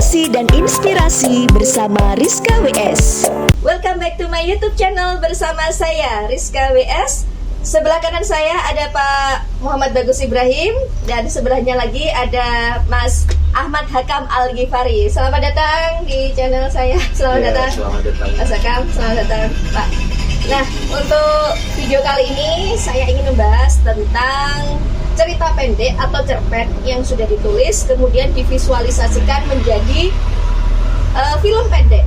Edukasi dan inspirasi bersama Rizka WS. Welcome back to my YouTube channel bersama saya Rizka WS. Sebelah kanan saya ada Pak Muhammad Bagus Ibrahim dan sebelahnya lagi ada Mas Ahmad Hakam Al-Ghifari. Selamat datang di channel saya. Selamat datang. Selamat datang. Mas Hakam, selamat datang Pak. Nah, untuk video kali ini saya ingin membahas tentang cerita pendek atau cerpen yang sudah ditulis kemudian divisualisasikan menjadi film pendek.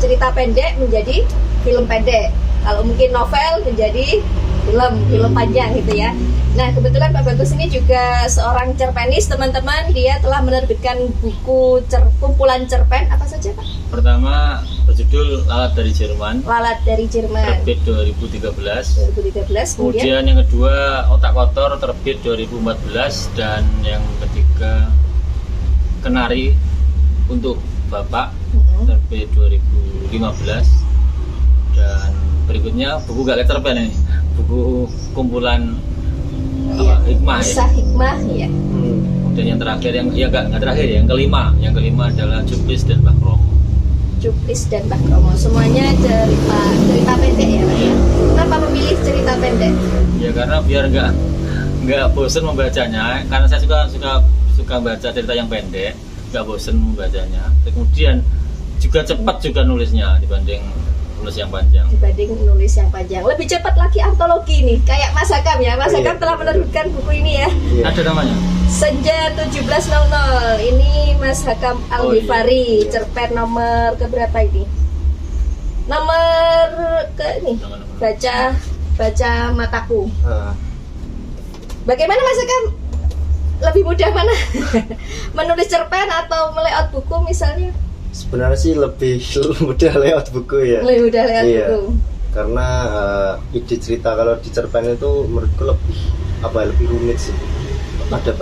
Cerita pendek menjadi film pendek. Kalau mungkin novel menjadi film panjang gitu ya. Nah, kebetulan Pak Bagus ini juga seorang cerpenis, teman-teman. Dia telah menerbitkan buku kumpulan cerpen apa saja, Pak? Pertama berjudul Lalat dari Jerman. Lalat dari Jerman. Terbit 2013. 2013. Kemudian yang kedua Otak Kotor terbit 2014 dan yang ketiga Kenari untuk Bapak terbit 2015 dan berikutnya buku gak cerpen ini, buku kumpulan hikmah Kisah hikmah ya. Dan yang terakhir yang nggak terakhir ya, yang kelima adalah Juplis dan Mbah Kromo. Juplis dan Mbah Kromo semuanya cerita pendek ya, Pak ya. Kenapa memilih cerita pendek? Ya karena biar nggak bosen membacanya, karena saya suka baca cerita yang pendek, nggak bosen membacanya. Kemudian juga cepat juga nulisnya dibanding nulis yang panjang. Lebih cepat lagi antologi nih, kayak Mas Hakam ya. Mas Hakam telah menerbitkan buku ini ya. Ada namanya? Senja 17.00. Ini Mas Hakam Al-Ghifari. Cerpen nomor keberapa ini? Nomor ke ini. Baca mataku. Bagaimana Mas Hakam? Lebih mudah mana? Menulis cerpen atau melayout buku misalnya? Sebenarnya sih lebih mudah layout buku ya. Lebih mudah layout buku. Karena ide cerita kalau di cerpen itu menurutku lebih rumit sih. Ada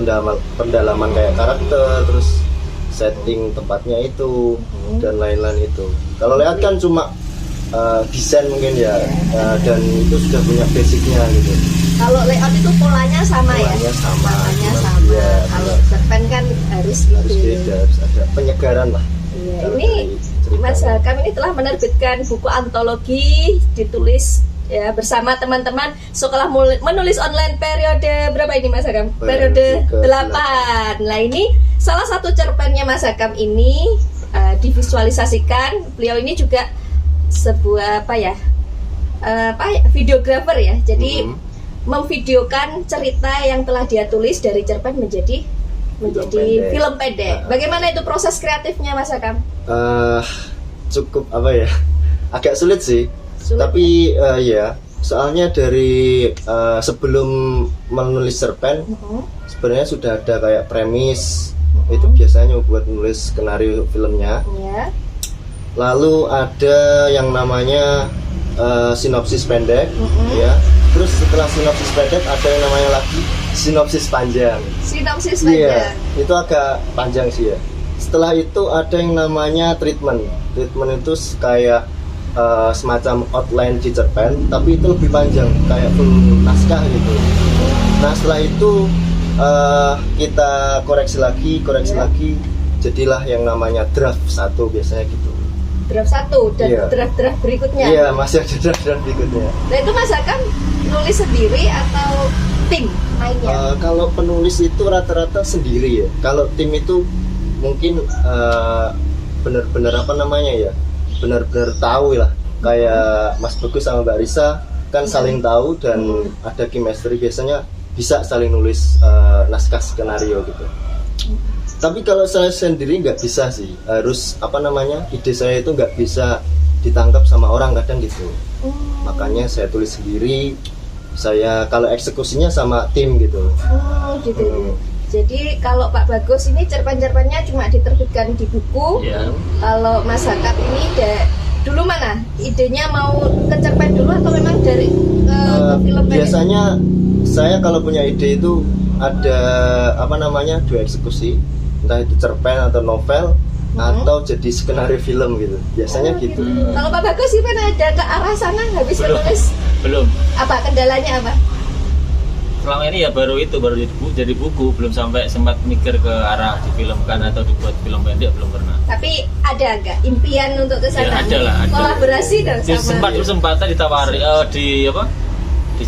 pendalaman kayak karakter, terus setting tempatnya itu dan lain-lain itu. Kalau layout kan cuma desain mungkin ya, dan itu sudah punya basicnya gitu. Kalau layout itu polanya sama ya. Polanya sama. Ya, kalau cerpen kan harus beda, harus ada penyegaran lah. Ya, ini Mas Hakam ini telah menerbitkan buku antologi ditulis ya bersama teman-teman sekolah menulis online periode berapa ini Mas Hakam? Periode 8. Nah, ini salah satu cerpennya Mas Hakam ini divisualisasikan. Beliau ini juga sebuah videografer ya. Jadi memvideokan cerita yang telah dia tulis dari cerpen menjadi film pendek. Bagaimana itu proses kreatifnya Mas Hakam? Cukup agak sulit sih. Tapi ya, soalnya dari sebelum menulis cerpen sebenarnya sudah ada kayak premis. Itu biasanya buat nulis skenario filmnya. Lalu ada yang namanya sinopsis pendek, ya. Terus setelah sinopsis pendek ada yang namanya lagi sinopsis panjang. Sinopsis panjang. Iya, itu agak panjang sih ya. Setelah itu ada yang namanya treatment. Treatment itu kayak semacam outline di cerpen, tapi itu lebih panjang, kayak full naskah gitu. Nah, setelah itu kita koreksi lagi, jadilah yang namanya draft 1 biasanya gitu. Draft 1 dan draft berikutnya. Iya, masih ada draft berikutnya. Nah, itu Mas Hakam nulis sendiri atau tim lainnya? Kalau penulis itu rata-rata sendiri ya. Kalau tim itu mungkin benar-benar benar-benar tahu lah. Kayak Mas Bagus sama Mbak Risa kan saling tahu dan ada chemistry, biasanya bisa saling nulis naskah skenario gitu. Tapi kalau saya sendiri nggak bisa sih, harus ide saya itu nggak bisa ditangkap sama orang kadang gitu. Makanya saya tulis sendiri. Saya kalau eksekusinya sama tim gitu. Gitu. Jadi kalau Pak Bagus ini cerpen-cerpennya cuma diterbitkan di buku. Kalau Mas Hakam ini dulu mana? Idenya mau ke cerpen dulu atau memang dari ke film pendek? Biasanya saya kalau punya ide itu ada 2 eksekusi. Entah itu cerpen atau novel atau jadi skenario film gitu. Biasanya gitu. Kalau Pak Bagus gimana? Ada ke arah sana habis menulis? Belum. Apa kendalanya apa? selama ini ya baru jadi buku, belum sampai sempat mikir ke arah difilmkan atau dibuat film pendek, belum pernah. Tapi ada nggak impian untuk ke sana? Ya, ada lah, ada. Kolaborasi dan sama. Sempatnya ditawari di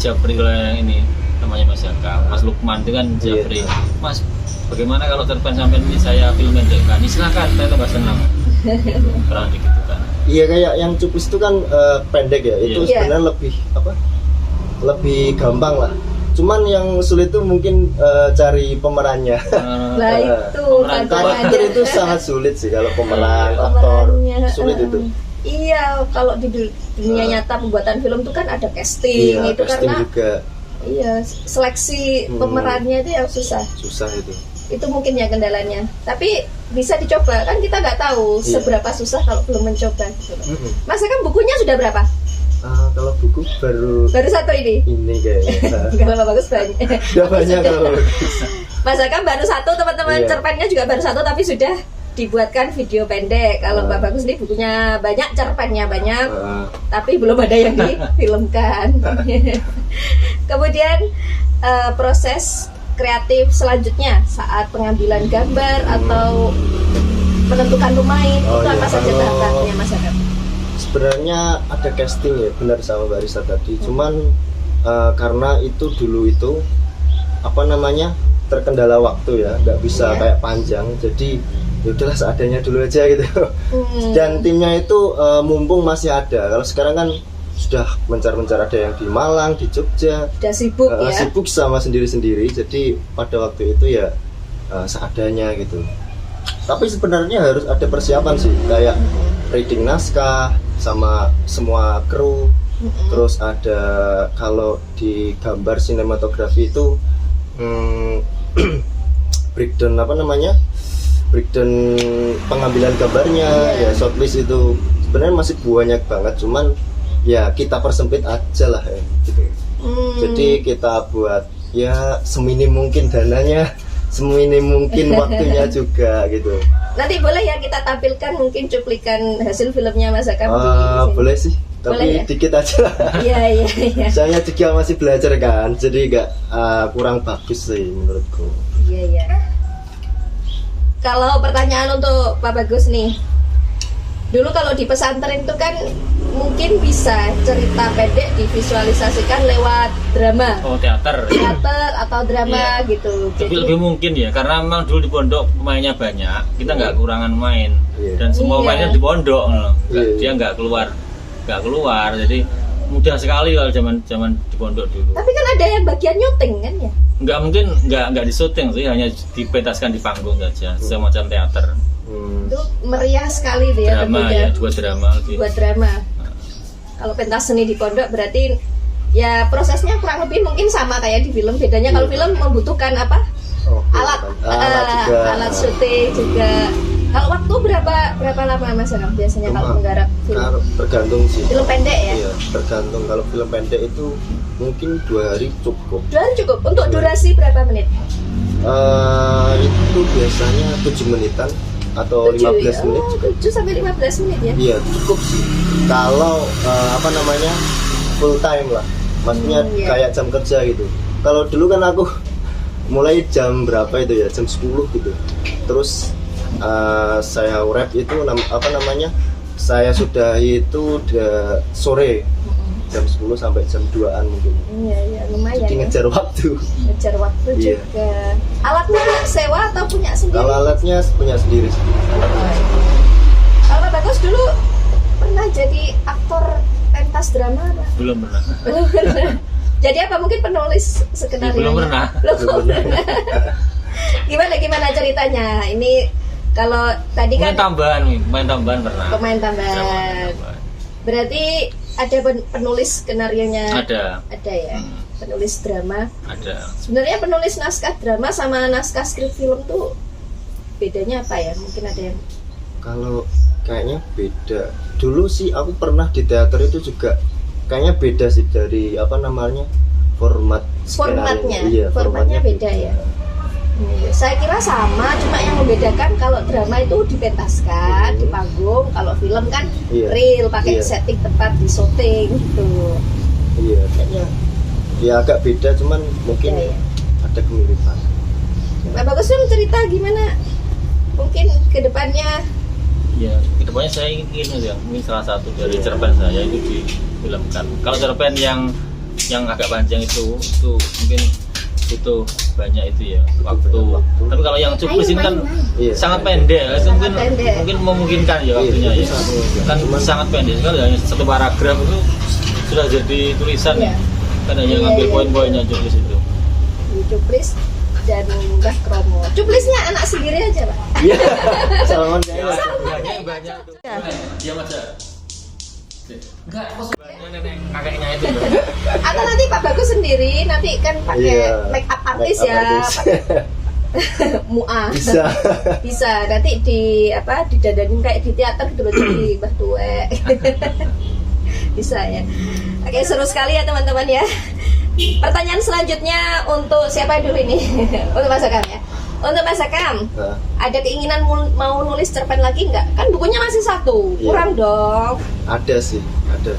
Japri oleh yang ini namanya Mas Jaka, Mas Lukman itu kan Japri. Mas, bagaimana kalau cerpen sampai ini saya film pendek kan? Silakan, saya tambah senang. Kurang gitu kan. Iya, kayak yang Cuplis itu kan pendek ya. Itu sebenarnya lebih gampang lah. Cuman yang sulit itu mungkin cari pemerannya. Nah itu karakter itu sangat sulit sih kalau pemeran aktor sulit itu. Iya, kalau di dunia nyata pembuatan film itu kan ada casting, itu casting karena juga. Iya, seleksi pemerannya itu yang susah. Susah itu. Itu mungkin ya kendalanya. Tapi bisa dicoba, kan kita nggak tahu seberapa susah kalau belum mencoba. Gitu. Mas kan bukunya sudah berapa? Kalau buku baru satu ini. Ini kayaknya. Gak apa bagus banyak. Udah banyak kalau bagus. Mas kan baru satu, teman-teman cerpennya juga baru satu, tapi sudah dibuatkan video pendek. Kalau Mbak Bagus ini bukunya banyak, cerpennya banyak, tapi belum ada yang difilmkan. Kemudian proses kreatif selanjutnya saat pengambilan gambar atau menentukan pemain itu apa saja tahapannya Mas Agam? Sebenarnya ada casting ya, benar sama Mbak Risa tadi. Cuman karena itu dulu itu terkendala waktu ya, nggak bisa kayak panjang. Jadi yaudahlah seadanya dulu aja gitu. Dan timnya itu mumpung masih ada. Kalau sekarang kan sudah mencar-mencar, ada yang di Malang, di Jogja. Sudah sibuk ya. Sibuk sama sendiri-sendiri. Jadi pada waktu itu ya seadanya gitu. Tapi sebenarnya harus ada persiapan sih, kayak reading naskah sama semua kru. Terus ada kalau di gambar sinematografi itu breakdown breakdown pengambilan gambarnya, ya shortlist itu sebenarnya masih banyak banget, cuman ya kita persempit aja lah ya, gitu. Jadi kita buat ya seminim mungkin dananya, seminim mungkin waktunya juga gitu. Nanti boleh ya kita tampilkan mungkin cuplikan hasil filmnya Mas Akam boleh sih, tapi ya? dikit aja lah. Iya. Saya juga masih belajar kan, jadi nggak kurang bagus sih menurutku. Iya. Kalau pertanyaan untuk Pak Bagus nih, dulu kalau di pesantren itu kan mungkin bisa cerita pendek divisualisasikan lewat drama. Oh, teater atau drama gitu. Tapi lebih mungkin ya, karena memang dulu di pondok pemainnya banyak, kita nggak kekurangan main, dan semua mainnya di pondok, dia nggak keluar, jadi mudah sekali kalau zaman di pondok dulu. Tapi kan ada yang bagian nyuting kan ya? Nggak mungkin nggak disuting sih, hanya dipentaskan di panggung saja, semacam teater. Itu meriah sekali deh ya. Drama ya, buat drama. Kalau pentas seni di pondok berarti ya prosesnya kurang lebih mungkin sama kayak di film. Bedanya kalau film membutuhkan apa? Alat syuting juga. Kalau waktu berapa lama Mas Agam biasanya kalau menggarap film? Tergantung sih. Film pendek ya? Iya, tergantung. Kalau film pendek itu mungkin 2 hari cukup. 2 hari cukup. Untuk durasi berapa menit? Itu biasanya 7 menitan atau 15 menit. 7 sampai 15 menit ya? Iya, cukup sih. Kalau full time lah. Maksudnya kayak jam kerja gitu. Kalau dulu kan aku mulai jam berapa itu ya? Jam 10 gitu. Terus saya rap itu saya sudah itu udah sore jam 10 sampai jam 2-an mungkin. Iya, lumayan. Jadi ngejar waktu juga. Alatnya sewa atau punya sendiri? Kalau alatnya punya sendiri. Kalau Pak Bagus dulu pernah jadi aktor pentas drama apa? Belum pernah. Jadi apa mungkin penulis skenario? Belum pernah. Gimana ceritanya? Ini kalau tadi kan pemain tambahan pernah. Pemain tambahan. Berarti ada penulis skenarionya? Ada ya. Penulis drama. Ada. Sebenarnya penulis naskah drama sama naskah skrip film tuh bedanya apa ya? Mungkin ada yang kalau kayaknya beda. Dulu sih aku pernah di teater itu juga kayaknya beda sih dari formatnya. Iya, formatnya beda ya. Saya kira sama, cuma yang membedakan kalau drama itu dipentaskan di panggung, kalau film kan real pakai setting tempat di syuting gitu. Iya, kayaknya ya agak beda, cuman mungkin Iya, iya. ada kemiripan. Pak Bagus dong cerita gimana mungkin kedepannya. Ya, kedepannya saya ingin ya, mungkin salah satu dari cerpen saya itu difilmkan. Kalau cerpen yang agak panjang itu mungkin butuh banyak itu ya waktu. Tapi kalau yang cuplis ini kan Iya. sangat pendek, itu mungkin pendek. mungkin memungkinkan ya waktunya ya. Kan sangat pendek sekali, hanya satu paragraf itu sudah jadi tulisan Iya. ya. Kan hanya Iya, ngambil iya, poin-poinnya cuplis itu. Cuplis dan Mbah Kromo. Cuplisnya anak sendiri aja, Pak. Iya. Salaman saya. Banyak itu. Iya Mas. Enggak, nenek kakeknya itu. Atau nanti Pak Bagus sendiri nanti kan pakai Iya. make up artis Make up ya, artis. Muah. Bisa. Bisa nanti didadanin kayak di teater gitu loh, jadi Mbah Tuwek. Bisa ya. Oke, seru sekali ya teman-teman ya. Pertanyaan selanjutnya untuk siapa dulu ini? Untuk Mas Akam ya. Untuk Mas Akam, Nah, ada keinginan mau nulis cerpen lagi nggak? Kan bukunya masih satu, Iya. kurang dong. ada sih, ada.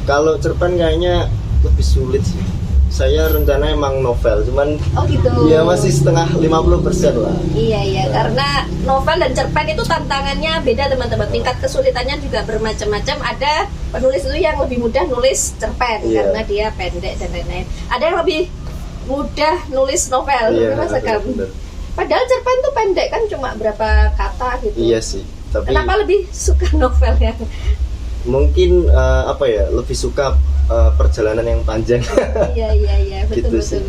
Kalau cerpen kayaknya lebih sulit sih. Saya rencana emang novel, cuman Oh gitu. ya masih setengah 50% lah. Iya, karena novel dan cerpen itu tantangannya beda teman-teman. Tingkat kesulitannya juga bermacam-macam. Ada penulis itu yang lebih mudah nulis cerpen Iya. karena dia pendek dan lain-lain. Ada yang lebih mudah nulis novel, Iya, Mas ada, Akam. bener. Padahal cerpen tuh pendek kan, cuma berapa kata gitu. Iya sih, tapi Kenapa lebih suka novel ya? mungkin apa ya, lebih suka perjalanan yang panjang. Iya, Gitu betul-betul. sih.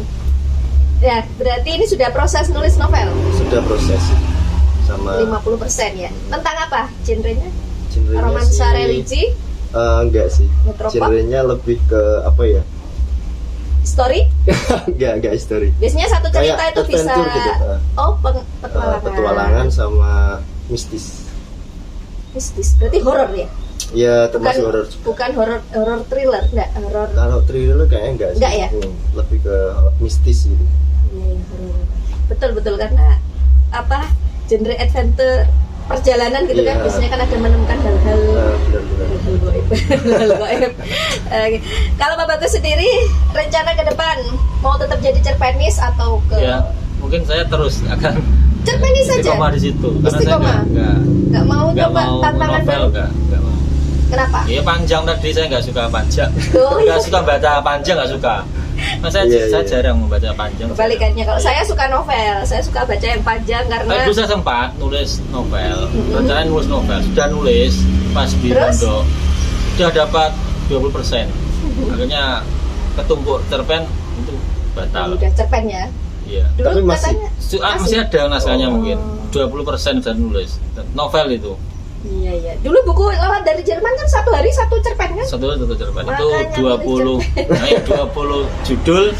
Ya, berarti ini sudah proses nulis novel. Sudah proses sih. Sama 50% ya. Tentang apa genrenya? genrenya Romansa sih, religi, enggak sih. Metropop? Genrenya lebih ke apa ya? story. enggak history. Biasanya satu cerita Kayak itu bisa adventure gitu. petualangan. Petualangan sama mistis. Mistis. Berarti horor ya? Ya termasuk horor. Bukan horor thriller, enggak horor. Kalau thriller kayaknya enggak sih. Enggak ya? Lebih ke mistis gitu. Iya, horor. Betul karena apa? Genre adventure perjalanan gitu kan Iya. biasanya kan ada menemukan hal-hal Benar-benar. hal gaib. Hal gaib. Oke. Kalau Bapak Bagus sendiri rencana ke depan mau tetap jadi cerpenis atau ke Ya, mungkin saya terus akan cerpenis saja? istiqomah di situ karena saya Istiqomah? Nggak mau nggak coba mau tantangan novel, baru? nggak mau. Kenapa? Iya panjang tadi, saya nggak suka panjang. Oh, iya. Nggak suka baca panjang, nggak suka. Nah, saya Iya. jarang membaca panjang. Kebalikannya, kalau saya suka novel, saya suka baca yang panjang Tapi karena dulu saya sempat nulis novel, rencananya nulis novel, sudah nulis pas di Terus? pondok, sudah dapat 20%. Akhirnya ketumpuk cerpen itu batal. udah cerpen ya. Iya. Dulu Tapi masih- katanya Masih ada naskahnya Oh. mungkin 20% sudah nulis novel itu. Iya. Dulu buku lewat dari Jerman kan satu hari satu cerpen kan? Satu cerpen itu Makanya 20 judul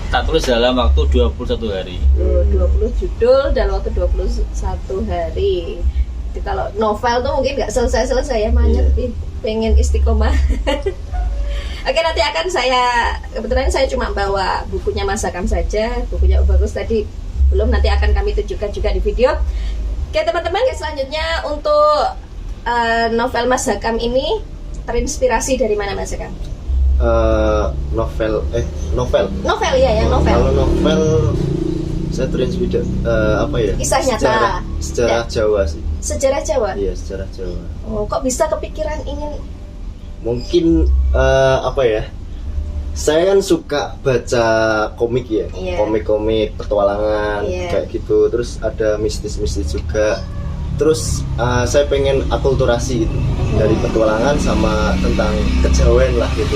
tak tulis dalam waktu 21 hari. 20 judul dalam waktu 21 hari. Jadi kalau novel tuh mungkin nggak selesai ya, Manyet Iya. pengen istiqomah. Oke, nanti akan kebetulan saya cuma bawa bukunya Mas Akam saja, bukunya bagus tadi belum, nanti akan kami tunjukkan juga di video. Oke teman-teman, selanjutnya untuk novel Mas Akam ini terinspirasi dari mana Mas Akam? Novel. Novel ya, yang novel. Kalau novel saya terinspirasi apa ya? Kisah nyata. Sejarah Jawa sih. Sejarah Jawa. Iya, sejarah Jawa. Oh, kok bisa kepikiran ingin? Mungkin apa ya? Saya kan suka baca komik ya, Iya. komik-komik petualangan Iya. kayak gitu. Terus ada mistis-mistis juga. Terus saya pengen akulturasi gitu dari petualangan sama tentang kejawen lah gitu.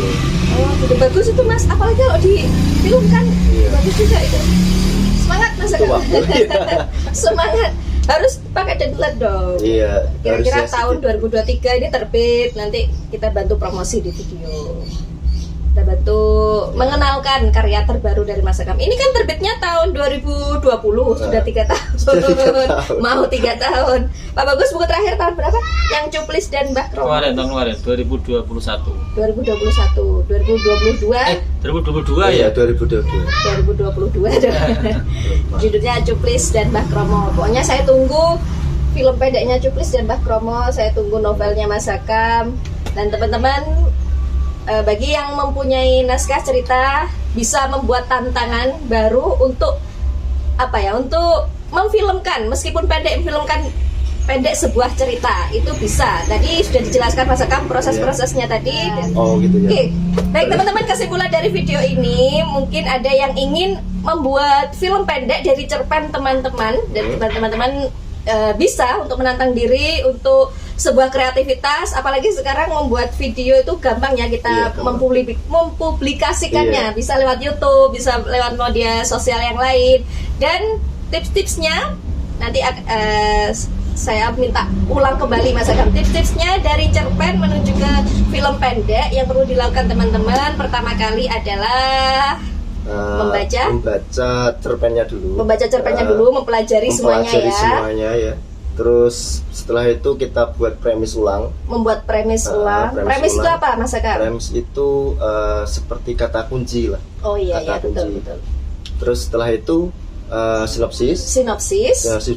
Oh, gitu bagus itu Mas. Apalagi kalau difilmkan, Iya. bagus juga itu. Semangat Mas. Itu waktu. Semangat. Harus pakai deadline dong. Iya. Kira-kira harusnya tahun segitu. 2023 ini terbit, nanti kita bantu promosi di video. Kita bantu mengenalkan karya terbaru dari Mas Akam. Ini kan terbitnya tahun 2020, sudah 3 tahun. Sudah 3 tahun. Mau 3 tahun. Pak Bagus, buku terakhir tahun berapa? Yang Cuplis dan Mbah Kromo. Tahun kemarin 2021. 2021, 2022, 2022 Iya, ya. 2022. 2022. Judulnya Cuplis dan Mbah Kromo. Pokoknya saya tunggu film pendeknya Cuplis dan Mbah Kromo, saya tunggu novelnya Mas Akam, dan teman-teman bagi yang mempunyai naskah cerita bisa membuat tantangan baru untuk untuk memfilmkan, meskipun pendek, memfilmkan pendek sebuah cerita itu bisa. Tadi sudah dijelaskan Mas Akam proses-prosesnya tadi. Oh gitu ya. Oke, baik teman-teman, kesimpulan dari video ini mungkin ada yang ingin membuat film pendek dari cerpen teman-teman, dan teman-teman bisa untuk menantang diri untuk sebuah kreativitas, apalagi sekarang membuat video itu gampang ya, kita mempublikasikannya, bisa lewat YouTube, bisa lewat media sosial yang lain. Dan tips-tipsnya nanti saya minta ulang kembali Mas Agam, tips-tipsnya dari cerpen menuju ke film pendek yang perlu dilakukan teman-teman. Pertama kali adalah membaca cerpennya dulu. Mempelajari semuanya ya. Terus setelah itu kita buat premis ulang. Membuat premis ulang. Premis itu apa Mas Agam? Premis itu seperti kata kunci lah. Oh iya, betul. betul. Terus setelah itu sinopsis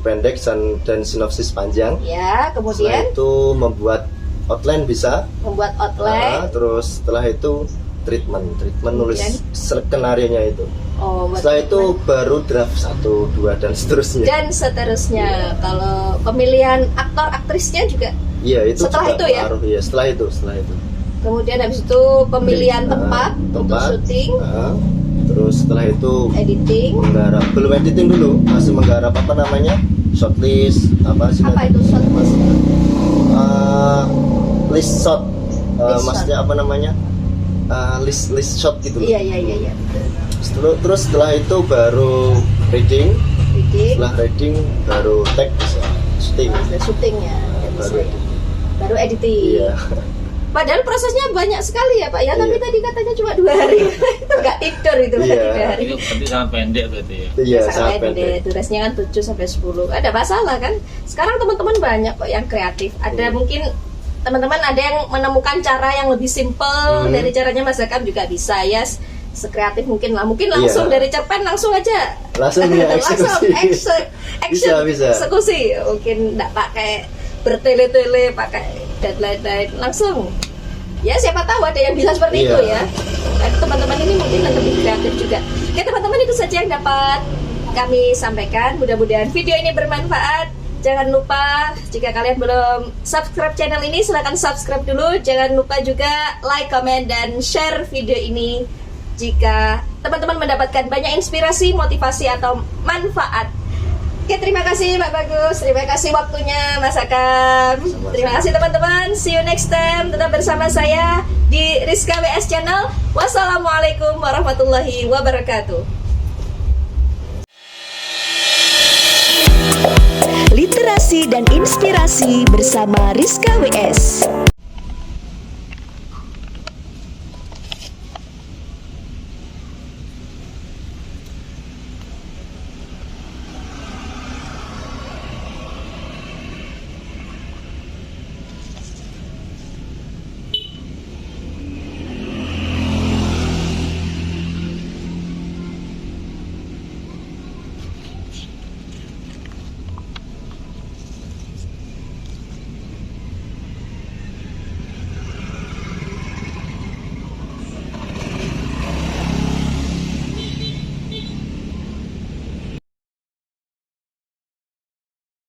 pendek dan sinopsis panjang. Ya, kemudian setelah itu membuat outline bisa. Terus setelah itu treatment nulis skenario-nya itu. Setelah itu baru draft 1, 2 dan seterusnya. Kalau pemilihan aktor aktrisnya juga. Iya, itu setelah itu ya. Iya, setelah itu. Kemudian habis itu pemilihan tempat untuk syuting. Terus setelah itu editing. Belum editing dulu, masih menggarap shortlist itu shortlist? List shot. Maksudnya list shot gitu. Iya. Terus setelah itu baru reading. Setelah reading baru tag syuting. Syutingnya. Baru editing. Iya. Padahal prosesnya banyak sekali ya Pak ya, tapi tadi katanya cuma 2 hari. Itu nggak tidur itu 3 hari. Itu berarti sangat pendek berarti ya. Iya, sangat pendek. Durasinya kan 7-10. Ada masalah kan? Sekarang teman-teman banyak kok yang kreatif. Ada mungkin teman-teman ada yang menemukan cara yang lebih simple dari caranya Mas Akam juga bisa ya. Sekreatif mungkin langsung dari cerpen langsung aja. Langsung bisa. Eksekusi. Mungkin nggak pakai bertele-tele, pakai deadline langsung. Ya siapa tahu ada yang bisa seperti itu ya. Nah, teman-teman ini mungkin lebih kreatif juga. Oke teman-teman, itu saja yang dapat kami sampaikan. Mudah-mudahan video ini bermanfaat. Jangan lupa jika kalian belum subscribe channel ini, silahkan subscribe dulu. Jangan lupa juga like, comment, dan share video ini jika teman-teman mendapatkan banyak inspirasi, motivasi, atau manfaat. Oke, terima kasih Pak Bagus, terima kasih waktunya Mas Akam. Terima kasih teman-teman, see you next time. Tetap bersama saya di Rizka WS Channel. Wassalamualaikum warahmatullahi wabarakatuh. Literasi dan inspirasi bersama Rizka WS.